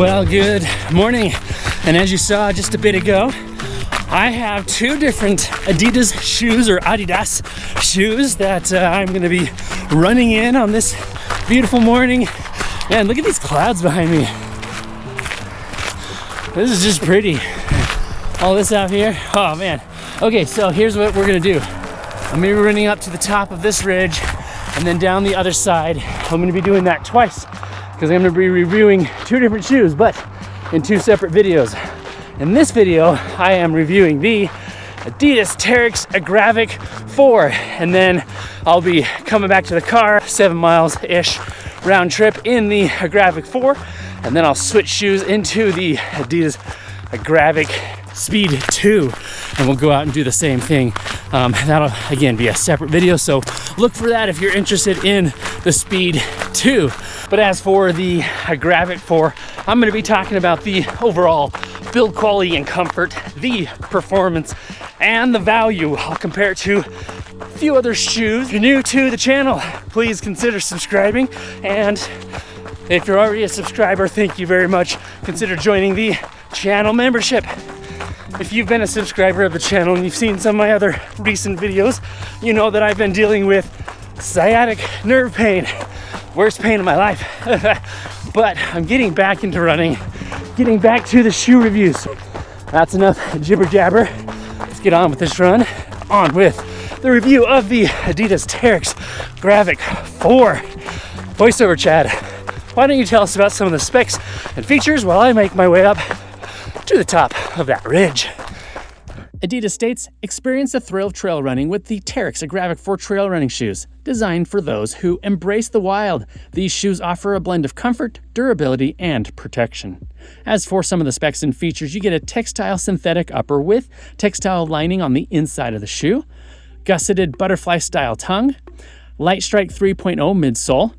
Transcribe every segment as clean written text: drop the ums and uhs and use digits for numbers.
Well, good morning. And as you saw just a bit ago, I have two different Adidas shoes or Adidas shoes that I'm going to be running in on this beautiful morning. Man, look at these clouds behind me. This is just pretty. All this out here. Oh man. Okay, so here's what we're going to do. I'm going to be running up to the top of this ridge and then down the other side. I'm going to be doing that twice because I'm going to be reviewing two different shoes, but in two separate videos. In this video, I am reviewing the Adidas Terrex Agravic 4, and then I'll be coming back to the car, 7 miles-ish round trip in the Agravic 4, and then I'll switch shoes into the Adidas Agravic Speed 2, and we'll go out and do the same thing. That'll, again, be a separate video, so look for that if you're interested in the Speed 2. But as for the Agravic 4, I'm going to be talking about the overall build quality and comfort, the performance, and the value. I'll compare it to a few other shoes. If you're new to the channel, please consider subscribing. And if you're already a subscriber, thank you very much. Consider joining the channel membership. If you've been a subscriber of the channel and you've seen some of my other recent videos, you know that I've been dealing with sciatic nerve pain. Worst pain of my life. But I'm getting back into running, getting back to the shoe reviews. That's enough jibber jabber. Let's get on with this run. On with the review of the Adidas Terrex Agravic 4. Voiceover Chad, why don't you tell us about some of the specs and features while I make my way up to the top of that ridge. Adidas states, experience the thrill of trail running with the Terrex Agravic 4 trail running shoes. Designed for those who embrace the wild, these shoes offer a blend of comfort, durability, and protection. As for some of the specs and features, you get a textile synthetic upper with textile lining on the inside of the shoe, gusseted butterfly style tongue, Light Strike 3.0 midsole,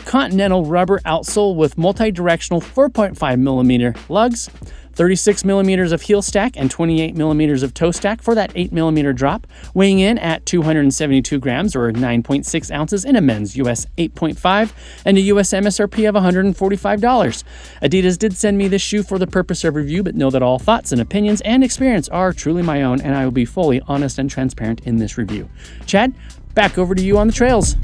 continental rubber outsole with multi-directional 4.5 millimeter lugs, 36 millimeters of heel stack and 28 millimeters of toe stack for that 8 millimeter drop, weighing in at 272 grams or 9.6 ounces in a men's US 8.5 and a US MSRP of $145. Adidas did send me this shoe for the purpose of review, but know that all thoughts and opinions and experience are truly my own, and I will be fully honest and transparent in this review. Chad, back over to you on the trails.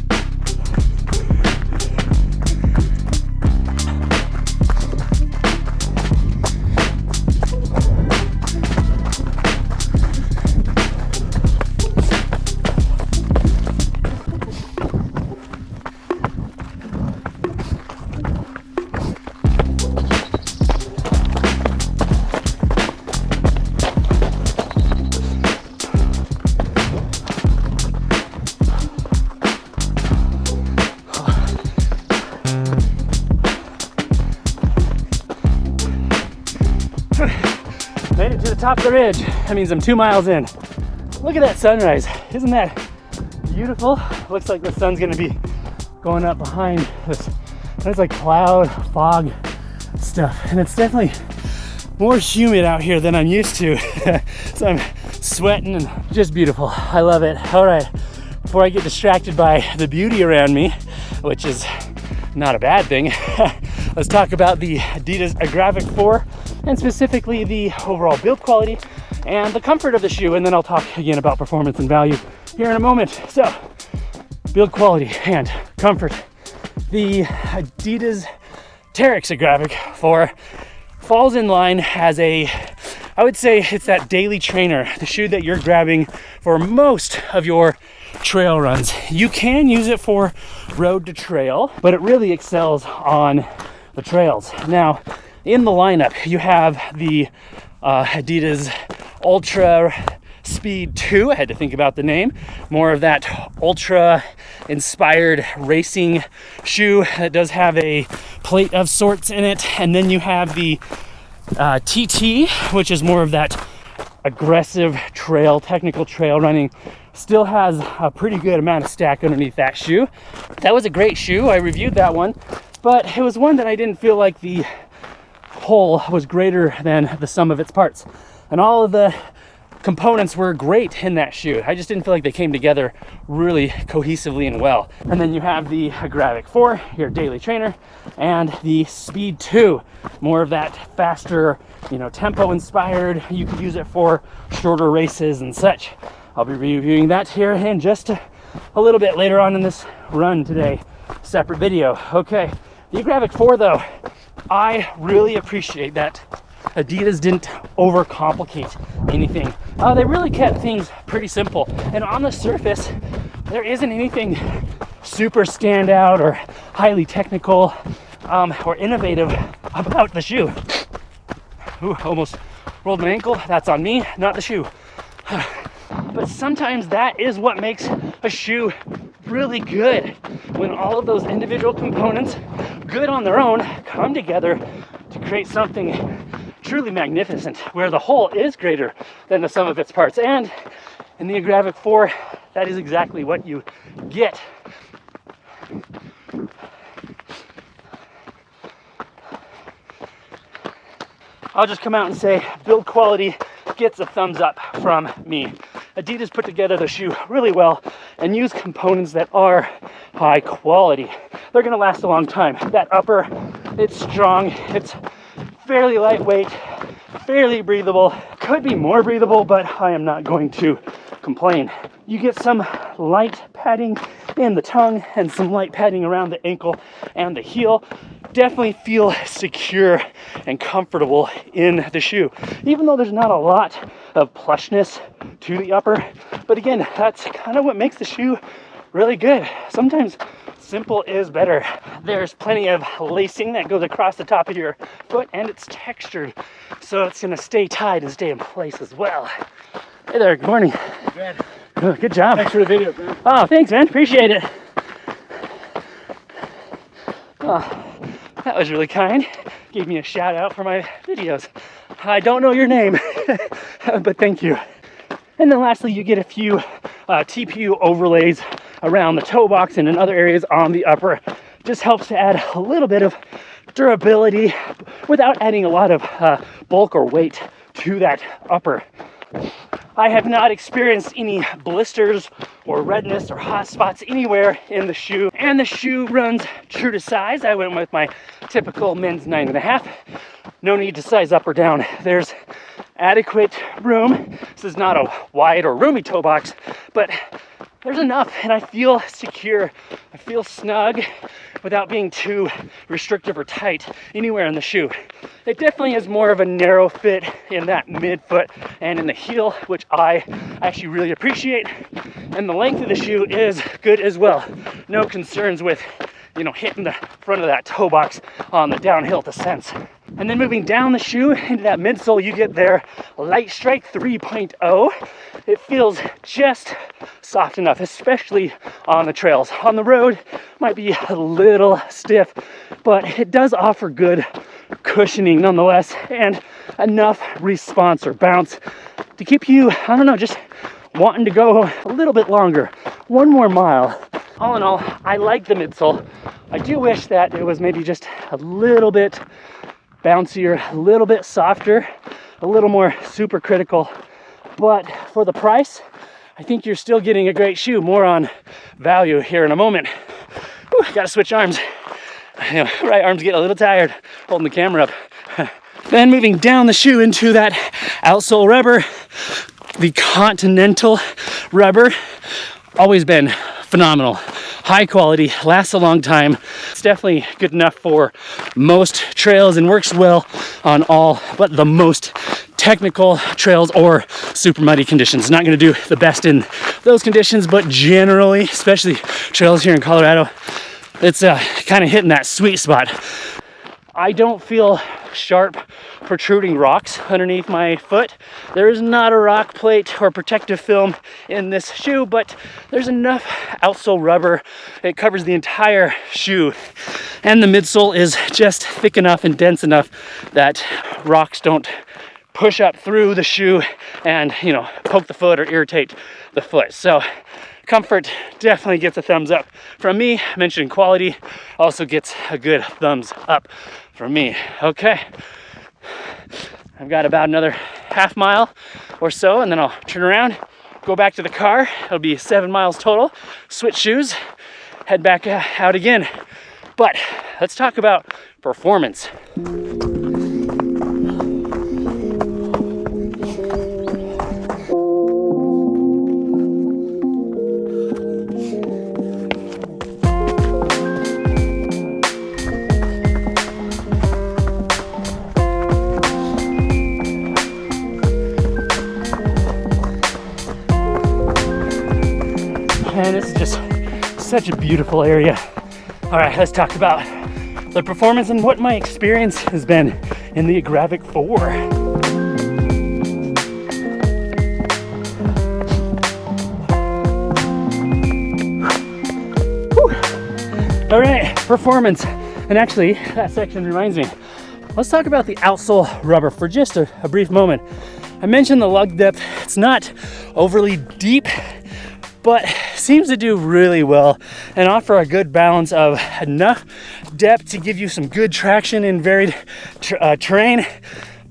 Made it to the top of the ridge. That means I'm 2 miles in. Look at that sunrise. Isn't that beautiful? Looks like the sun's gonna be going up behind this. It's like cloud, fog stuff. And it's definitely more humid out here than I'm used to. So I'm sweating and just beautiful. I love it. All right, before I get distracted by the beauty around me, which is not a bad thing, let's talk about the Adidas Agravic 4 and specifically the overall build quality and the comfort of the shoe, and then I'll talk again about performance and value here in a moment. So, build quality and comfort. The Adidas Terrex Agravic 4 falls in line as I would say it's that daily trainer, the shoe that you're grabbing for most of your trail runs. You can use it for road to trail, but it really excels on the trails. Now, in the lineup, you have the Adidas Ultra Speed 2. I had to think about the name. More of that ultra-inspired racing shoe that does have a plate of sorts in it. And then you have the TT, which is more of that aggressive trail, technical trail running. Still has a pretty good amount of stack underneath that shoe. That was a great shoe. I reviewed that one, but it was one that I didn't feel like the whole was greater than the sum of its parts. And all of the components were great in that shoe. I just didn't feel like they came together really cohesively and well. And then you have the Agravic 4, your daily trainer, and the Speed 2, more of that faster, tempo inspired. You could use it for shorter races and such. I'll be reviewing that here in just a little bit later on in this run today, separate video. Okay, the Agravic 4 though, I really appreciate that Adidas didn't overcomplicate anything. They really kept things pretty simple, and on the surface there isn't anything super standout or highly technical or innovative about the shoe. Ooh, almost rolled my ankle. That's on me, not the shoe. But sometimes that is what makes a shoe really good, when all of those individual components, good on their own, come together to create something truly magnificent, where the whole is greater than the sum of its parts. And in the Agravic 4, that is exactly what you get. I'll just come out and say build quality gets a thumbs up from me. Adidas put together the shoe really well and use components that are high quality. They're gonna last a long time. That upper, it's strong, it's fairly lightweight, fairly breathable. Could be more breathable, but I am not going to complain. You get some light padding in the tongue and some light padding around the ankle and the heel. Definitely feel secure and comfortable in the shoe, even though there's not a lot of plushness to the upper. But again, that's kind of what makes the shoe really good. Sometimes simple is better. There's plenty of lacing that goes across the top of your foot, and it's textured, so it's gonna stay tied and stay in place as well. Hey there, good morning. Good. Oh, good job. Thanks for the video, man. Oh, thanks, man. Appreciate it. Oh, that was really kind. Gave me a shout out for my videos. I don't know your name, but thank you. And then lastly, you get a few TPU overlays around the toe box and in other areas on the upper. Just helps to add a little bit of durability without adding a lot of bulk or weight to that upper. I have not experienced any blisters or redness or hot spots anywhere in the shoe, and the shoe runs true to size. I went with my typical men's 9.5. No need to size up or down. There's adequate room. This is not a wide or roomy toe box, but there's enough, and I feel secure. I feel snug without being too restrictive or tight anywhere in the shoe. It definitely is more of a narrow fit in that midfoot and in the heel, which I actually really appreciate. And the length of the shoe is good as well. No concerns with, hitting the front of that toe box on the downhill descents. And then moving down the shoe into that midsole, you get their Light Strike 3.0. It feels just soft enough, especially on the trails. On the road, might be a little stiff, but it does offer good cushioning nonetheless, and enough response or bounce to keep you, just wanting to go a little bit longer, one more mile. All in all, I like the midsole. I do wish that it was maybe just a little bit bouncier, a little bit softer, a little more super critical. But for the price, I think you're still getting a great shoe. More on value here in a moment. Whew, gotta switch arms. Right arm's getting a little tired holding the camera up. Then moving down the shoe into that outsole rubber, the Continental rubber, always been phenomenal. High quality, lasts a long time. It's definitely good enough for most trails and works well on all but the most technical trails or super muddy conditions. Not going to do the best in those conditions, but generally, especially trails here in Colorado, it's kind of hitting that sweet spot. I don't feel sharp protruding rocks underneath my foot. There is not a rock plate or protective film in this shoe, but there's enough outsole rubber. It covers the entire shoe, and the midsole is just thick enough and dense enough that rocks don't push up through the shoe and poke the foot or irritate the foot. So comfort definitely gets a thumbs up from me. Mentioning quality also gets a good thumbs up from me. Okay, I've got about another half mile or so, and then I'll turn around, go back to the car. It'll be 7 miles total, switch shoes, head back out again. But let's talk about performance. Man, this is just such a beautiful area. All right, let's talk about the performance and what my experience has been in the Agravic 4. Whew. All right, performance. And actually, that section reminds me, let's talk about the outsole rubber for just a brief moment. I mentioned the lug depth. It's not overly deep, but seems to do really well and offer a good balance of enough depth to give you some good traction in varied terrain,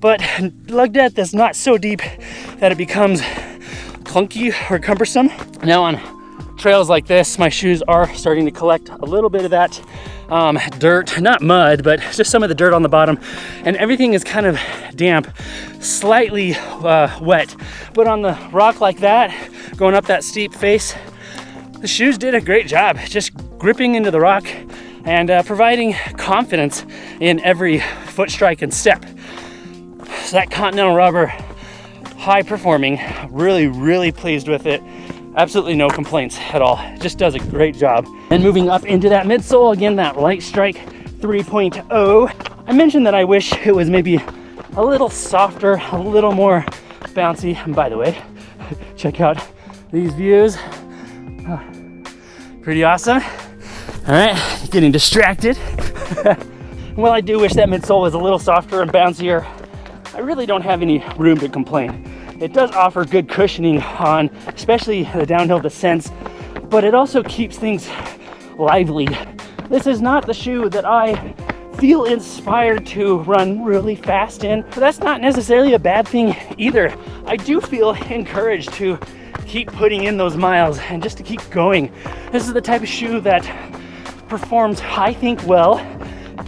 but lug depth is not so deep that it becomes clunky or cumbersome. Now on trails like this, my shoes are starting to collect a little bit of that dirt, not mud, but just some of the dirt on the bottom, and everything is kind of damp, slightly wet. But on the rock like that, going up that steep face, the shoes did a great job just gripping into the rock and providing confidence in every foot strike and step. So that Continental rubber, high performing, really pleased with it. Absolutely no complaints at all. It just does a great job. And moving up into that midsole, again, that Light Strike 3.0. I mentioned that I wish it was maybe a little softer, a little more bouncy. And by the way, check out these views. Pretty awesome. All right, getting distracted. Well, I do wish that midsole was a little softer and bouncier. I really don't have any room to complain. It does offer good cushioning on especially the downhill descents, but it also keeps things lively. This is not the shoe that I feel inspired to run really fast in, but that's not necessarily a bad thing either. I do feel encouraged to keep putting in those miles and just to keep going. This is the type of shoe that performs, I think, well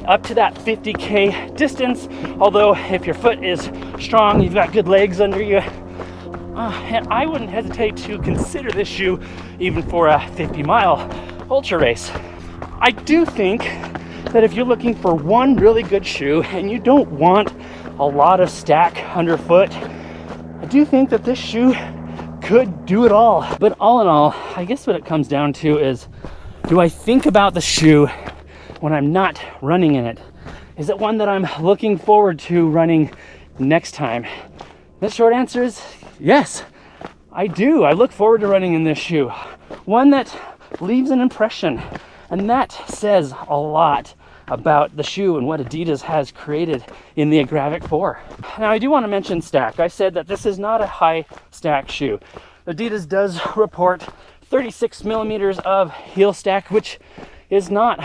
up to that 50K distance, although if your foot is strong, you've got good legs under you, and I wouldn't hesitate to consider this shoe even for a 50-mile ultra race. I do think that if you're looking for one really good shoe and you don't want a lot of stack underfoot, I do think that this shoe could do it all. But all in all, I guess what it comes down to is, do I think about the shoe when I'm not running in it? Is it one that I'm looking forward to running next time? The short answer is yes, I do. I look forward to running in this shoe. One that leaves an impression, and that says a lot about the shoe and what Adidas has created in the Agravic 4. Now, I do want to mention stack. I said that this is not a high stack shoe. Adidas does report 36 millimeters of heel stack, which is not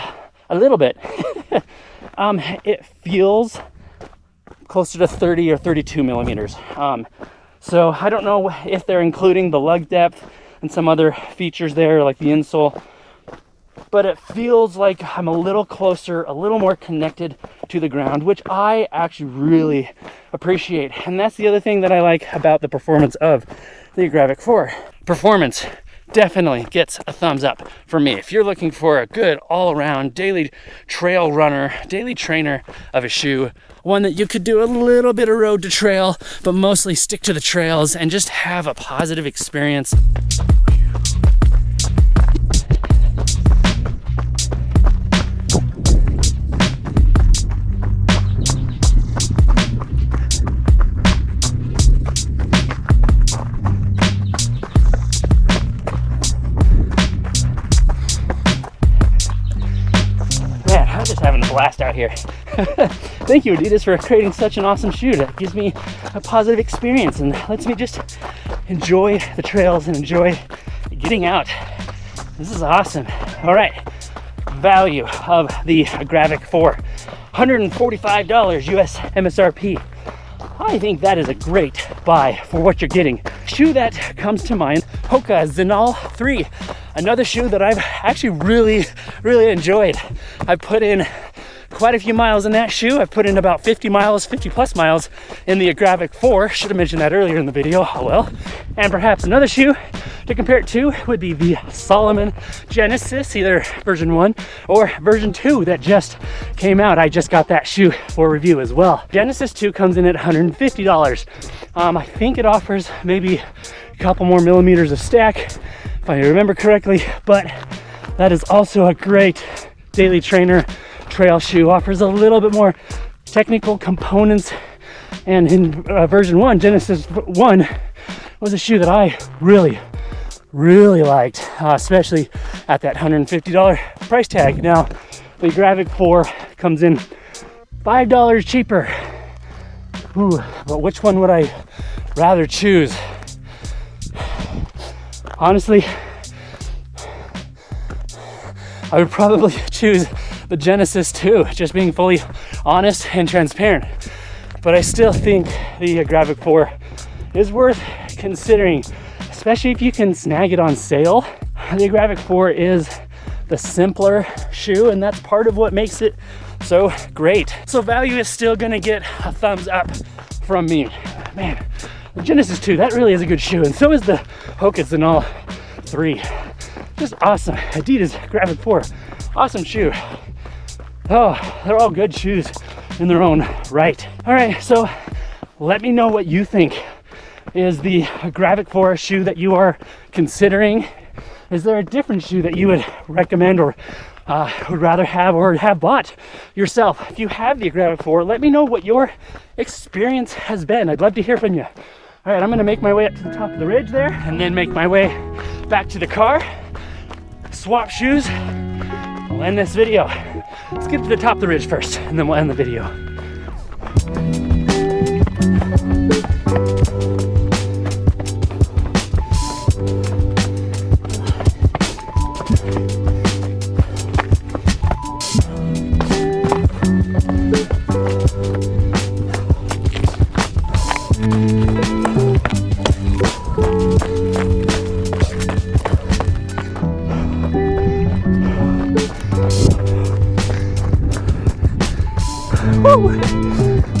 a little bit. It feels closer to 30 or 32 millimeters. So I don't know if they're including the lug depth and some other features there, like the insole, but it feels like I'm a little closer, a little more connected to the ground, which I actually really appreciate. And that's the other thing that I like about the performance of the Agravic 4. Performance definitely gets a thumbs up for me. If you're looking for a good all-around daily trail runner, daily trainer of a shoe, one that you could do a little bit of road to trail, but mostly stick to the trails and just have a positive experience. Blast out here. Thank you, Adidas, for creating such an awesome shoe that gives me a positive experience and lets me just enjoy the trails and enjoy getting out. This is awesome. All right, value of the Agravic 4, $145 US MSRP. I think that is a great buy for what you're getting. Shoe that comes to mind, Hoka Zenal 3. Another shoe that I've actually really enjoyed. I put in quite a few miles in that shoe. I've put in about 50 plus miles in the Agravic 4. Should have mentioned that earlier in the video. Oh well. And perhaps another shoe to compare it to would be the Salomon Genesis, either version 1 or version 2 that just came out. I just got that shoe for review as well. Genesis 2 comes in at $150. I think it offers maybe a couple more millimeters of stack, if I remember correctly, but that is also a great daily trainer trail shoe. Offers a little bit more technical components, and in version 1, Genesis 1 was a shoe that I really liked, especially at that $150 price tag. Now the Agravic 4 comes in $5 cheaper. Ooh, but which one would I rather choose? Honestly, I would probably choose the Genesis 2, just being fully honest and transparent. But I still think the Agravic 4 is worth considering, especially if you can snag it on sale. The Agravic 4 is the simpler shoe, and that's part of what makes it so great. So value is still gonna get a thumbs up from me. Man, the Genesis 2, that really is a good shoe, and so is the Hoka Zenal 3. Just awesome. Adidas Agravic 4, awesome shoe. Oh, they're all good shoes in their own right. All right, so let me know what you think. Is the Agravic 4 shoe that you are considering? Is there a different shoe that you would recommend or would rather have or have bought yourself? If you have the Agravic 4, let me know what your experience has been. I'd love to hear from you. All right, I'm gonna make my way up to the top of the ridge there and then make my way back to the car, swap shoes. We'll end this video. Let's get to the top of the ridge first, and then we'll end the video. Woo!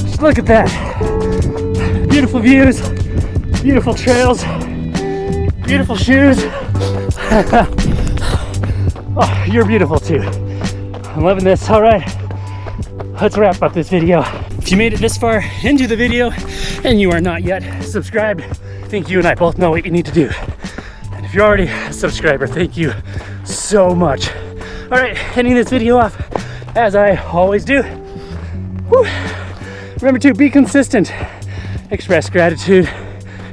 Just look at that. Beautiful views, beautiful trails, beautiful shoes. Oh, you're beautiful too. I'm loving this. All right, let's wrap up this video. If you made it this far into the video and you are not yet subscribed, I think you and I both know what you need to do. And if you're already a subscriber, thank you so much. All right, ending this video off as I always do. Woo. Remember to be consistent, express gratitude,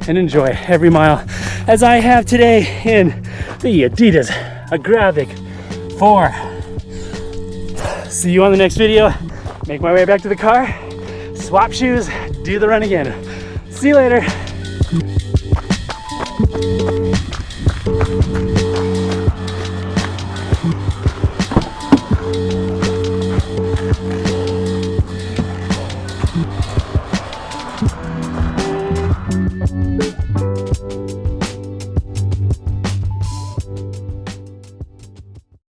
and enjoy every mile as I have today in the Adidas Agravic 4. See you on the next video. Make my way back to the car, swap shoes, do the run again. See you later.